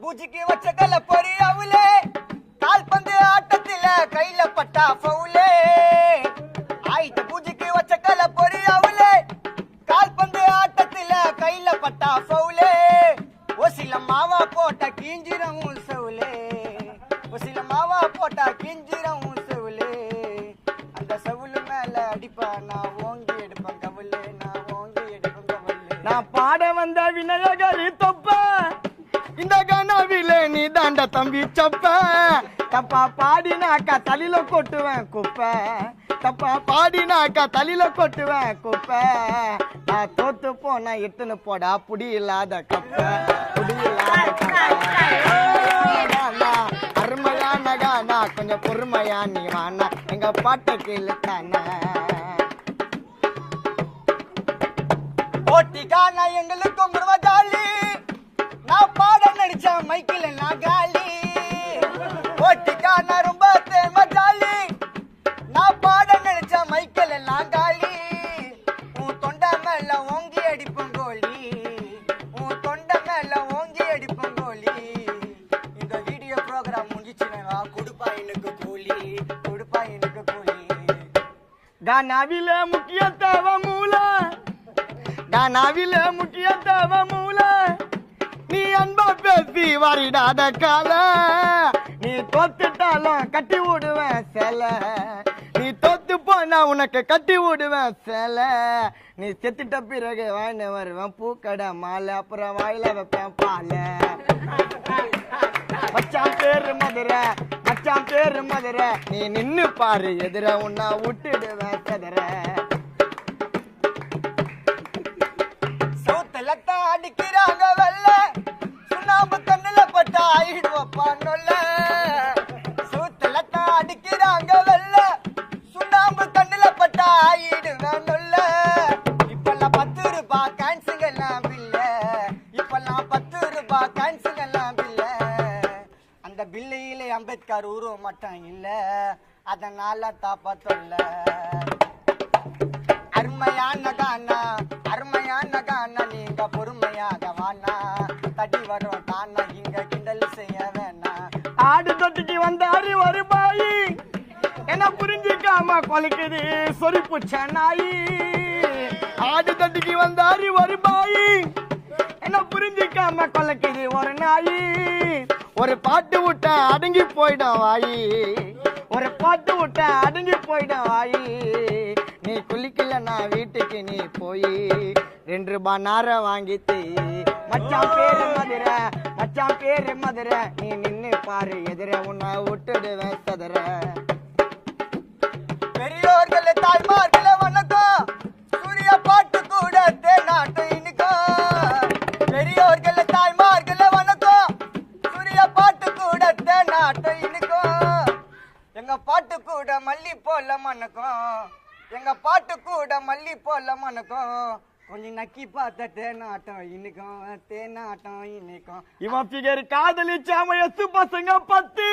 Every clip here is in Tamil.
பூஜைக்கு வச்ச கல பொறி அவுலே கால்பந்து ஆட்டத்தில கையில பட்டா ஃபவுலே ஆயிட்ட பூஜைக்கு வச்ச கல பொறி அவுலே கால்பந்து ஆட்டத்தில கையில பட்டா ஃபவுலே ஒசில மாவா போட்ட கிஞ்சிரம் சவுலே ஒசில மாவா போட்டா கிஞ்சிரம் சவுலே அந்த சவுலு மேல அடிப்பா நான் ஓங்கி எடுப்பேன் கவுலே நான் ஓங்கி எடுப்பேன் கவுலே நான் பாட வந்த விநாயகரி தொப்ப இந்த கனவிலே நீ தாண்ட தம்பி சப்ப தப்பா பாடினாக்கா தலையில கொட்டுவேன் குப்பை தப்பா பாடினாக்கா தலையில கொட்டுவேன் குப்பை நான் தோத்து போனா எட்டுன்னு போடா புடி இல்லாத கப்ப புடி இல்லாத அருமையான கானா கொஞ்சம் பொறுமையா நீ வானா எங்க பாட்டை கேளு தானே போட்டிக்கானா எங்களுக்கு முருவ ஜாலி நான் பாட நடிச்ச மைக்கில் நான் காலி ஓட்டிக்கான ரொம்ப தேம ஜாலி நான் பாட நடிச்ச மைக்கில் நான் காலி உன் தொண்டை மேல ஓங்கி அடிப்போம் கோலி உன் தொண்டை மேல ஓங்கி அடிப்போம் கோலி இந்த வீடியோ ப்ரோக்ராம் முடிச்சுனா கொடுப்பா எனக்கு கூலி கொடுப்பா எனக்கு கூலி கானாவில முக்கிய தேவை மூல கானாவில முக்கிய தேவை மூல நீ அன்பா பேசி வாரிடாத கால நீ தோத்துட்டாலும் கட்டி விடுவேன் சேல நீ தோத்து போனா உனக்கு கட்டி விடுவேன் சேல நீ செத்துட்ட பிறகு வாங்கிட்டு வருவேன் பூக்கடை மாலை அப்புறம் வாயில வைப்பேன் பால மச்சான் பேரு மதுரை மச்சான் பேரு மதுரை நீ நின்னு பாரு எதிர உன்னை விட்டுடுவேன் செதற சவுத்துல அடிக்கிறாங்க வெள்ள சுண்ணாம்பு கண்ணுல பட்டா ஆயிடுவப்பா நொல்ல சவுத்துல அடிக்கிறாங்க வெள்ள சுண்ணாம்பு கண்ணுல பட்டா ஆயிடுவேன் நொல்ல இப்பெல்லாம் 10 ரூபாய் கேன்சுங்கெல்லாம் பில்ல இப்பெல்லாம் 10 ரூபாய் கேன்சுங்கெல்லாம் பில்ல அந்த பில்லையிலே அம்பேத்கர் உருவம் மட்டும் இல்ல அதனால தாப்பா சொல்ல அருமையான கானா நீங்க பொறுமையாக வானா தடி வரும் தானா இங்க கிண்டல் செய்ய வேணா ஆடு தொட்டிக்கு வந்தாரு ஒரு பாயி என்ன புரிஞ்சுக்காம கொலைக்குது சொறி புச்ச நாயி ஆடு தொட்டிக்கு வந்தாரு ஒரு பாயி என்ன புரிஞ்சுக்காம கொலைக்குது ஒரு நாயி ஒரு பாட்டு விட்ட அடங்கி போயிடும் வாயி ஒரு பாட்டு விட்ட அடங்கி போயிடும் வாயி நீ குளிக்கல நான் வீட்டுக்கு நீ போய் 2 ரூபாய் நார வாங்கித்து மச்சான் பேரு மதுரை மச்சான் பேரு மதுரை நீ நின்னு பாரு எதிர உன்னை விட்டுடுவேன் சதுர பெரியோர்களே தாய்மார்களே வணக்கம் சூரிய பாட்டு கூட தேநாட்டம் இனிக்கும் பெரியோர்களே தாய்மார்களே வணக்கம் சூரிய பாட்டு கூட தேநாட்டம் இனிக்கும் எங்க பாட்டு கூட மல்லி போல மணக்கும் எங்க பாட்டு கூட மல்லி போல மணக்கும் கொஞ்சம் நக்கி பார்த்த தேனாட்டம் இன்னைக்கும் இவன் பிகர் காதலிச்சாம எசு பசங்க 10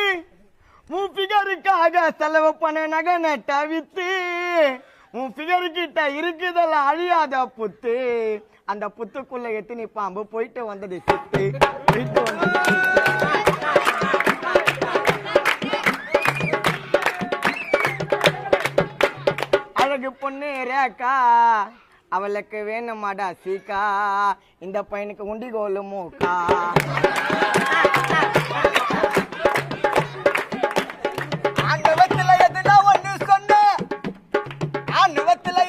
உன் பிகருக்காக செலவு பண்ண நகை நட்ட வித்து உன் பிகரு கிட்ட இருக்குதெல்லாம் அழியாத புத்து அந்த புத்துக்குள்ள எத்தினி பாம்பு போயிட்டு வந்தது சித்து போயிட்டு வந்தது அழகு பொண்ணு ரேக்கா அவளுக்கு வேணுமாடா சீக்கா இந்த பையனுக்கு உண்டிகோலு மூக்கா ஆணுவத்துல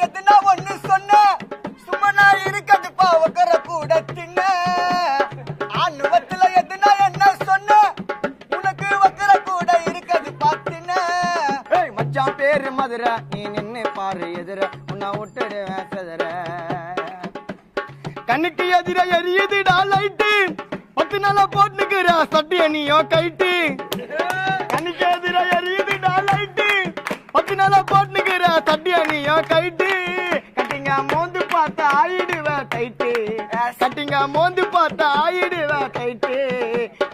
எதுனா ஒண்ணு சொன்ன சுமனா இருக்கதுப்பா உக்கர கூட தின்ன ஆணுவத்துல எதுனா என்ன சொன்ன உனக்கு உக்கர கூட இருக்கது பாத்தின மச்சான் பேரு மதுரை நீ நின்னு பாரு எதிர உன்னை விட்டுடுவேன் சதுர கண்ணுக்கு எதிர எரியுதுடா லைட்டு 10 நாளா போட்டுக்கிற சட்டிய நீயோ கைட்டு கண்ணுக்கு எதிர எரியுதுடா லைட்டு 10 நாளா போட்டுக்கிற சட்டிய நீயோ கைட்டு கட்டிங்க மோந்து பார்த்து ஆயிடுவேன் டைட்டு கட்டிங்க மோந்து பார்த்து ஆயிடுவேன் டைட்டு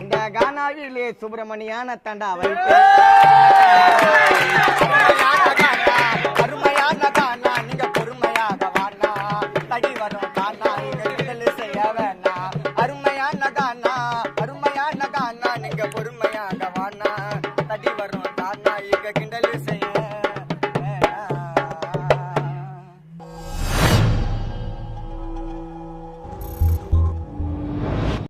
இந்த கானாவிலே சுப்பிரமணியான தண்டா வைத்து அருமையான கானா நீங்க பொறுமையாக வானா தடி வரும் கானா இங்க செய்ய வேணா அருமையான கானா பொறுமையாக வான